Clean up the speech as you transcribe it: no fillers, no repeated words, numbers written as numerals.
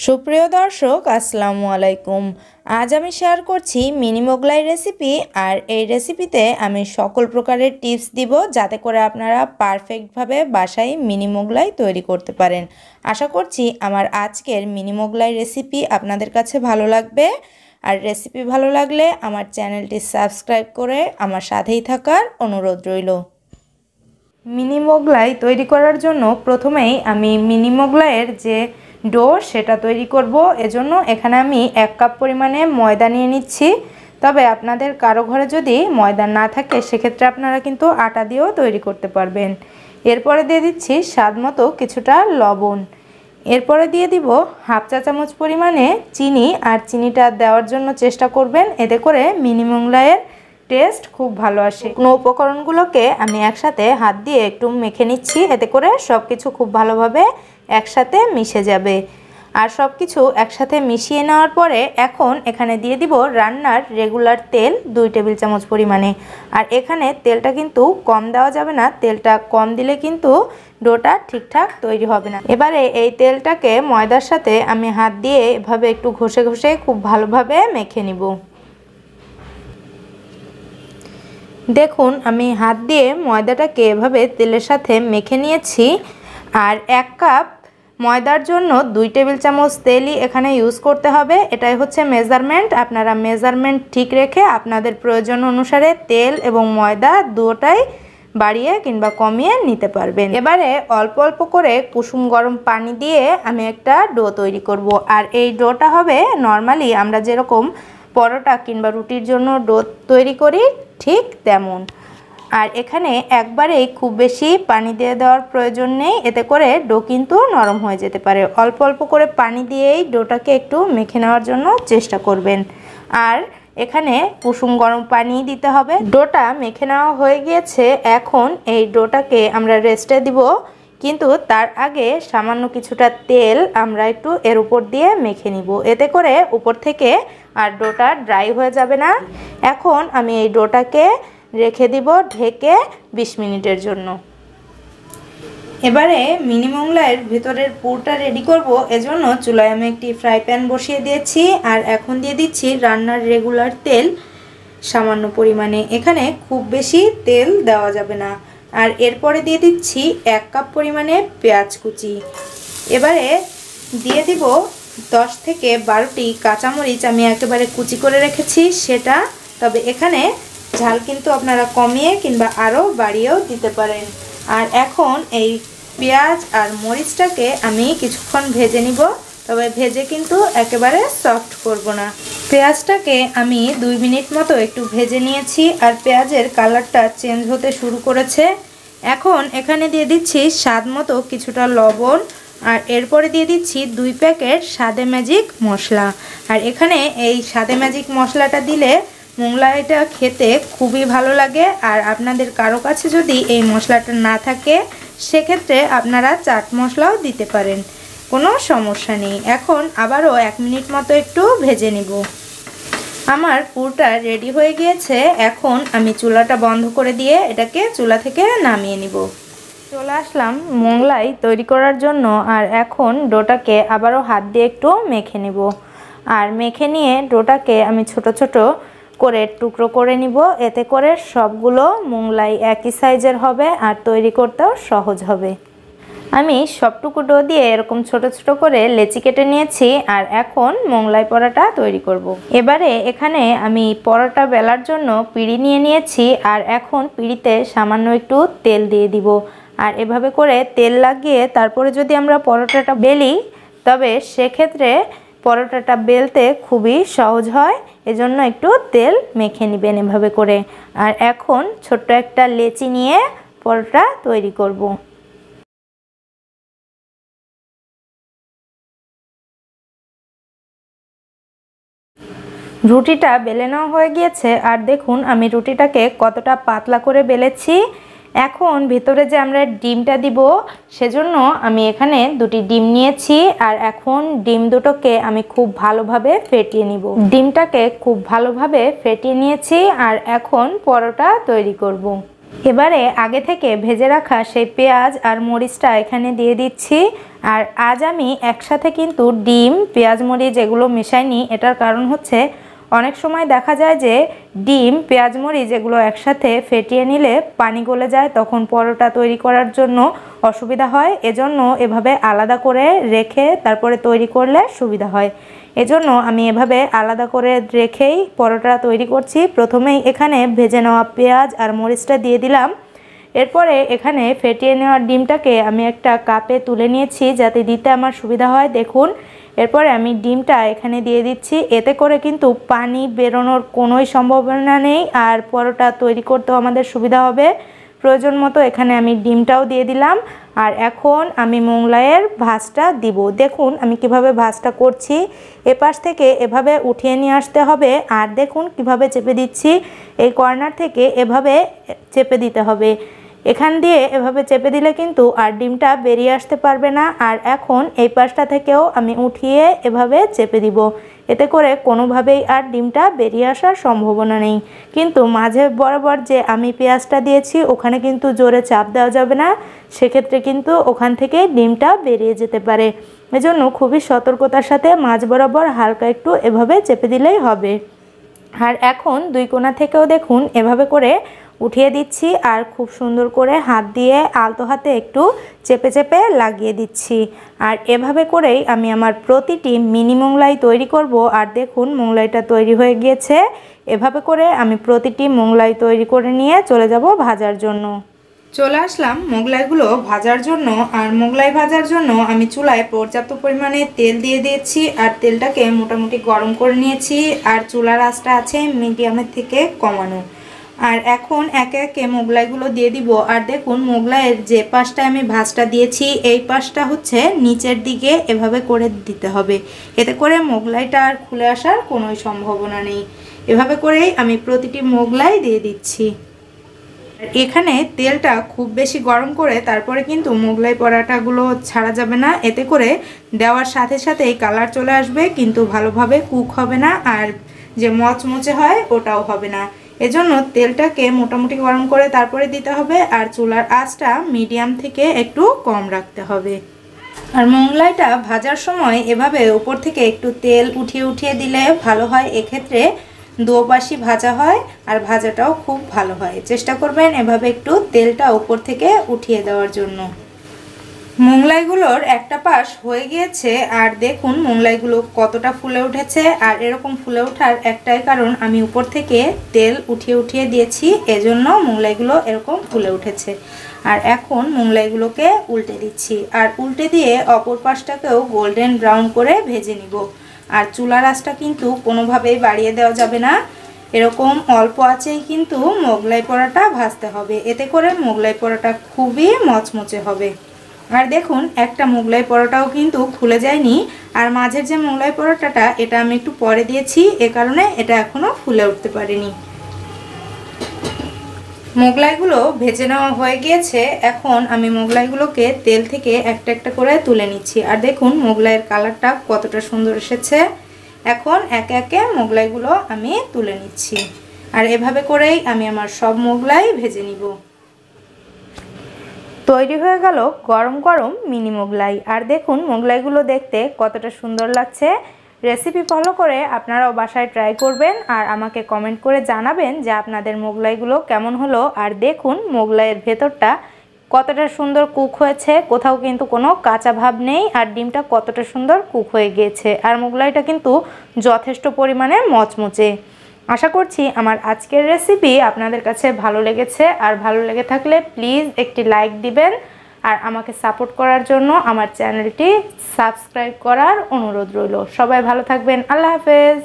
সুপ্রিয় দর্শক আসসালামু আলাইকুম। আজ আমি শেয়ার করছি মিনি মোগলাই রেসিপি। আর এই রেসিপিতে আমি সকল প্রকারের টিপস দিব যাতে করে আপনারা পারফেক্টভাবে বাসায় মিনি মোগলাই তৈরি করতে পারেন। আশা করছি আমার আজকের মিনি মোগলাই রেসিপি আপনাদের কাছে ভালো লাগবে। আর রেসিপি ভালো লাগলে আমার চ্যানেলটি সাবস্ক্রাইব করে আমার সাথেই থাকার অনুরোধ রইল। মিনি মোগলাই তৈরি করার জন্য প্রথমেই আমি মিনি মোগলাইয়ের যে ডো সেটা তৈরি করব। এজন্য এখানে আমি 1 কাপ পরিমাণে ময়দা নিয়ে নিচ্ছি। তবে আপনাদের কারো ঘরে যদি ময়দা না থাকে সেক্ষেত্রে আপনারা কিন্তু আটা দিয়েও তৈরি করতে পারবেন। এরপরে দিয়ে দিচ্ছি স্বাদ মতো কিছুটা লবণ। এরপরে দিয়ে দিব হাফ চা চামচ পরিমাণে চিনি। আর চিনিটা দেওয়ার জন্য চেষ্টা করবেন, এতে করে মিনি মোগলাইয়ের টেস্ট খুব ভালো আসে। কোনো উপকরণগুলোকে আমি একসাথে হাত দিয়ে একটু মেখে নিচ্ছি, এতে করে সব কিছু খুব ভালোভাবে একসাথে মিশে যাবে। আর সব কিছু একসাথে মিশিয়ে নেওয়ার পরে এখন এখানে দিয়ে দিব রান্নার রেগুলার তেল 2 টেবিল চামচ পরিমাণে। আর এখানে তেলটা কিন্তু কম দেওয়া যাবে না, তেলটা কম দিলে কিন্তু ডোটা ঠিকঠাক তৈরি হবে না। এবারে এই তেলটাকে ময়দার সাথে আমি হাত দিয়ে এভাবে একটু ঘষে ঘষে খুব ভালোভাবে মেখে নিব। দেখুন আমি হাত দিয়ে ময়দাটাকে এভাবে তেলের সাথে মেখে নিয়েছি। আর 1 কাপ ময়দার জন্য 2 টেবিল চামচ তেলই এখানে ইউজ করতে হবে। এটাই হচ্ছে মেজারমেন্ট। আপনারা মেজারমেন্ট ঠিক রেখে আপনাদের প্রয়োজন অনুসারে তেল এবং ময়দা দুটোটাই বাড়িয়ে কিংবা কমিয়ে নিতে পারবেন। এবারে অল্প অল্প করে কুসুম গরম পানি দিয়ে আমি একটা ডো তৈরি করব। আর এই ডোটা হবে নর্মালি আমরা যেরকম পরোটা কিংবা রুটির জন্য ডো তৈরি করি ঠিক তেমন। আর এখানে একবারেই খুব বেশি পানি দিয়ে দেওয়ার প্রয়োজন নেই, এতে করে ডো কিন্তু নরম হয়ে যেতে পারে। অল্প অল্প করে পানি দিয়েই ডোটাকে একটু মেখে নেওয়ার জন্য চেষ্টা করবেন। আর এখানে কুসুম গরম পানি দিতে হবে। ডোটা মেখে নেওয়া হয়ে গিয়েছে। এখন এই ডোটাকে আমরা রেস্টে দিব, কিন্তু তার আগে সামান্য কিছুটা তেল আমরা একটু এর উপর দিয়ে মেখে নিব, এতে করে উপর থেকে আর ডোটা ড্রাই হয়ে যাবে না। এখন আমি এই ডোটাকে রেখে দিব ঢেকে 20 মিনিটের জন্য। এবারে মিনি মোগলাইয়ের ভেতরের পুরটা রেডি করব। এজন্য চুলায় আমি একটি ফ্রাই প্যান বসিয়ে দিয়েছি। আর এখন দিয়ে দিচ্ছি রান্নার রেগুলার তেল সামান্য পরিমাণে। এখানে খুব বেশি তেল দেওয়া যাবে না। আর এরপরে দিয়ে দিচ্ছি 1 কাপ পরিমাণে পেঁয়াজ কুচি। এবারে দিয়ে দিব 10 থেকে 12টি কাঁচামরিচ আমি একেবারে কুচি করে রেখেছি সেটা। তবে এখানে ঝাল কিন্তু আপনারা কমিয়ে কিংবা আরও বাড়িয়েও দিতে পারেন। আর এখন এই পেঁয়াজ আর মরিচটাকে আমি কিছুক্ষণ ভেজে নিব, তবে ভেজে কিন্তু একেবারে সফট করব না। পেঁয়াজটাকে আমি 2 মিনিট মতো একটু ভেজে নিয়েছি। আর পেঁয়াজের কালারটা চেঞ্জ হতে শুরু করেছে। এখন এখানে দিয়ে দিচ্ছি স্বাদ মতো কিছুটা লবণ। আর এরপরে দিয়ে দিচ্ছি 2 প্যাকেট স্বাদে ম্যাজিক মশলা। আর এখানে এই স্বাদে ম্যাজিক মশলাটা দিলে মোগলাইটা খেতে খুবই ভালো লাগে। আর আপনাদের কারো কাছে যদি এই মশলাটা না থাকে সেক্ষেত্রে আপনারা চাট মশলাও দিতে পারেন, কোনো সমস্যা নেই। এখন আবারও 1 মিনিট মতো একটু ভেজে নিব। আমার পুরটা রেডি হয়ে গিয়েছে। এখন আমি চুলাটা বন্ধ করে দিয়ে এটাকে চুলা থেকে নামিয়ে নিব। চলে আসলাম মোগলাই তৈরি করার জন্য। আর এখন ডোটাকে আবারও হাত দিয়ে একটু মেখে নিব। আর মেখে নিয়ে ডোটাকে আমি ছোট ছোট করে টুকরো করে নিব, এতে করে সবগুলো মোগলাই একই সাইজের হবে আর তৈরি করতেও সহজ হবে। আমি সবটুকু ডো দিয়ে এরকম ছোট ছোট করে লেচি কেটে নিয়েছি। আর এখন মোগলাই পরোটা তৈরি করব। এবারে এখানে আমি পরোটা বেলার জন্য পিঁড়ি নিয়ে নিয়েছি। আর এখন পিঁড়িতে সামান্য একটু তেল দিয়ে দিব। আর এভাবে করে তেল লাগিয়ে তারপরে যদি আমরা পরোটাটা বেলি তবে সেক্ষেত্রে পরোটাটা বেলতে খুবই সহজ হয়। এজন্য একটু তেল মেখে নেবেন এভাবে করে। আর এখন ছোট্ট একটা লেচি নিয়ে পরোটা তৈরি করব। রুটিটা বেলে নেওয়া হয়ে গিয়েছে। আর দেখুন আমি রুটিটাকে কতটা পাতলা করে বেলেছি। এখন ভিতরে যে আমরা ডিমটা দিব সেজন্য আমি এখানে 2টি ডিম নিয়েছি। আর এখন ডিম দুটোকে আমি খুব ভালোভাবে ফেটিয়ে নিব। ডিমটাকে খুব ভালোভাবে ফেটিয়ে নিয়েছি। আর এখন পরোটা তৈরি করব। এবারে আগে থেকে ভেজে রাখা সেই পেঁয়াজ আর মরিচটা এখানে দিয়ে দিচ্ছি। আর আজ আমি একসাথে কিন্তু ডিম, পেঁয়াজ, মরিচ এগুলো মেশাইনি। এটার কারণ হচ্ছে অনেক সময় দেখা যায় যে ডিম, পেঁয়াজ, মরিচ এগুলো একসাথে ফেটিয়ে নিলে পানি গলে যায়, তখন পরোটা তৈরি করার জন্য অসুবিধা হয়। এজন্য এভাবে আলাদা করে রেখে তারপরে তৈরি করলে সুবিধা হয়। এজন্য আমি এভাবে আলাদা করে রেখেই পরোটা তৈরি করছি। প্রথমেই এখানে ভেজে নেওয়া পেঁয়াজ আর মরিচটা দিয়ে দিলাম। এরপরে এখানে ফেটিয়ে নেওয়া ডিমটাকে আমি একটা কাপে তুলে নিয়েছি যাতে দিতে আমার সুবিধা হয়। দেখুন, এরপরে আমি ডিমটা এখানে দিয়ে দিচ্ছি। এতে করে কিন্তু পানি বেরোনোর কোনোই সম্ভাবনা নেই, আর পরোটা তৈরি করতেও আমাদের সুবিধা হবে। প্রয়োজন মতো এখানে আমি ডিমটাও দিয়ে দিলাম। আর এখন আমি মোগলাইয়ের ভাঁজটা দিব। দেখুন আমি কিভাবে ভাঁজটা করছি। এপাশ থেকে এভাবে উঠিয়ে নিয়ে আসতে হবে, আর দেখুন কিভাবে চেপে দিচ্ছি। এই কর্নার থেকে এভাবে চেপে দিতে হবে। এখান দিয়ে এভাবে চেপে দিলে কিন্তু আর ডিমটা বেরিয়ে আসতে পারবে না। আর এখন এই পাশটা থেকেও আমি উঠিয়ে এভাবে চেপে দিব। এতে করে কোনোভাবেই আর ডিমটা বেরিয়ে আসার সম্ভাবনা নেই। কিন্তু মাঝে বরাবর যে আমি পেঁয়াজটা দিয়েছি ওখানে কিন্তু জোরে চাপ দেওয়া যাবে না, সেক্ষেত্রে কিন্তু ওখান থেকে ডিমটা বেরিয়ে যেতে পারে। এজন্য খুবই সতর্কতার সাথে মাঝ বরাবর হালকা একটু এভাবে চেপে দিলেই হবে। আর এখন দুই কোণা থেকেও দেখুন এভাবে করে উঠিয়ে দিচ্ছি, আর খুব সুন্দর করে হাত দিয়ে আলতো হাতে একটু চেপে চেপে লাগিয়ে দিচ্ছি। আর এভাবে করেই আমি আমার প্রতিটি মিনি মোগলাই তৈরি করব। আর দেখুন মোগলাইটা তৈরি হয়ে গিয়েছে। এভাবে করে আমি প্রতিটি মোগলাই তৈরি করে নিয়ে চলে যাব ভাজার জন্য। চলে আসলাম মোগলাইগুলো ভাজার জন্য। আর মোগলাই ভাজার জন্য আমি চুলায় পর্যাপ্ত পরিমাণে তেল দিয়ে দিয়েছি, আর তেলটাকে মোটামুটি গরম করে নিয়েছি। আর চুলার আঁচটা আছে মিডিয়ামের থেকে কমানো। আর এখন একে একে মোগলাইগুলো দিয়ে দিব। আর দেখুন মোগলাইয়ের যে পাশটা আমি ভাজটা দিয়েছি এই পাশটা হচ্ছে নিচের দিকে এভাবে করে দিতে হবে। এতে করে মোগলাইটা আর খুলে আসার কোনোই সম্ভাবনা নেই। এভাবে করেই আমি প্রতিটি মোগলাই দিয়ে দিচ্ছি। এখানে তেলটা খুব বেশি গরম করে তারপরে কিন্তু মোগলাই পরাটাগুলো ছাড়া যাবে না। এতে করে দেওয়ার সাথে সাথেই কালার চলে আসবে, কিন্তু ভালোভাবে কুক হবে না, আর যে মচমচে হয় ওটাও হবে না। এজন্য তেলটাকে মোটামুটি গরম করে তারপরে দিতে হবে। আর চুলার আঁচটা মিডিয়াম থেকে একটু কম রাখতে হবে। আর মোগলাইটা ভাজার সময় এভাবে উপর থেকে একটু তেল উঠিয়ে উঠিয়ে দিলে ভালো হয়। এক্ষেত্রে দুপাশই ভাজা হয় আর ভাজাটাও খুব ভালো হয়। চেষ্টা করবেন এভাবে একটু তেলটা উপর থেকে উঠিয়ে দেওয়ার জন্য। মোগলাইগুলোর একটা পাশ হয়ে গিয়েছে, আর দেখুন মোগলাইগুলো কতটা ফুলে উঠেছে। আর এরকম ফুলে ওঠার একটাই কারণ আমি উপর থেকে তেল উঠিয়ে উঠিয়ে দিয়েছি, এজন্য মোগলাইগুলো এরকম ফুলে উঠেছে। আর এখন মোগলাইগুলোকে উল্টে দিচ্ছি, আর উল্টে দিয়ে অপর পাশটাকেও গোল্ডেন ব্রাউন করে ভেজে নিব। আর চুলার আঁচটা কিন্তু কোনোভাবেই বাড়িয়ে দেওয়া যাবে না, এরকম অল্প আঁচেই কিন্তু মোগলাই পরোটা ভাজতে হবে। এতে করে মোগলাই পরোটা খুবই মচমচে হবে। আর দেখুন একটা মোগলাই পরোটাও কিন্তু খুলে যায়নি। আর মাঝের যে মোগলাই পরোটাটা এটা আমি একটু পরে দিয়েছি, এ কারণে এটা এখনো ফুলে উঠতে পারেনি। মোগলাইগুলো ভেজে নেওয়া হয়ে গিয়েছে। এখন আমি মোগলাইগুলোকে তেল থেকে একটা একটা করে তুলে নিচ্ছি। আর দেখুন মোগলাইয়ের কালারটা কতটা সুন্দর এসেছে। এখন একে একে মোগলাইগুলো আমি তুলে নিচ্ছি। আর এভাবে করেই আমি আমার সব মোগলাই ভেজে নিব। তৈরি হয়ে গেল গরম গরম মিনি মোগলাই। আর দেখুন মোগলাইগুলো দেখতে কতটা সুন্দর লাগছে। রেসিপি ফলো করে আপনারাও বাসায় ট্রাই করবেন, আর আমাকে কমেন্ট করে জানাবেন যে আপনাদের মোগলাইগুলো কেমন হলো। আর দেখুন মোগলাইয়ের ভেতরটা কতটা সুন্দর কুক হয়েছে, কোথাও কিন্তু কোনো কাঁচা ভাব নেই। আর ডিমটা কতটা সুন্দর কুক হয়ে গিয়েছে, আর মোগলাইটা কিন্তু যথেষ্ট পরিমাণে মচমচে। আশা করছি আমার আজকের রেসিপি আপনাদের কাছে ভালো লেগেছে। আর ভালো লেগে থাকলে প্লিজ একটি লাইক দিবেন, আর আমাকে সাপোর্ট করার জন্য আমার চ্যানেলটি সাবস্ক্রাইব করার অনুরোধ রইল। সবাই ভালো থাকবেন। আল্লাহ হাফেজ।